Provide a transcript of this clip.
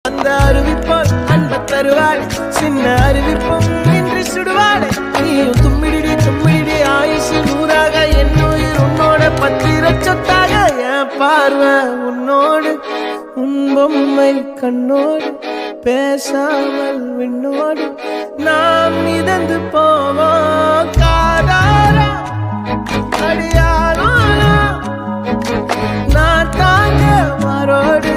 அந்த அறிவிப்போல் அன்ப தருவாள் சின்ன அறிவிப்பும் இன்று சுடுவாள் நீயும் தும்மிடி ஆயுசு நூறாக என் உயிர் உன்னோட பத்திர சொத்தாக என் பார்வை உன்னோடு உன் பொம்மை கண்ணோடு பேசாமல் விண்ணோடு நாம் மிதந்து போவோம் காதாரா அடியாரோ நான் தாங்க மாறோடு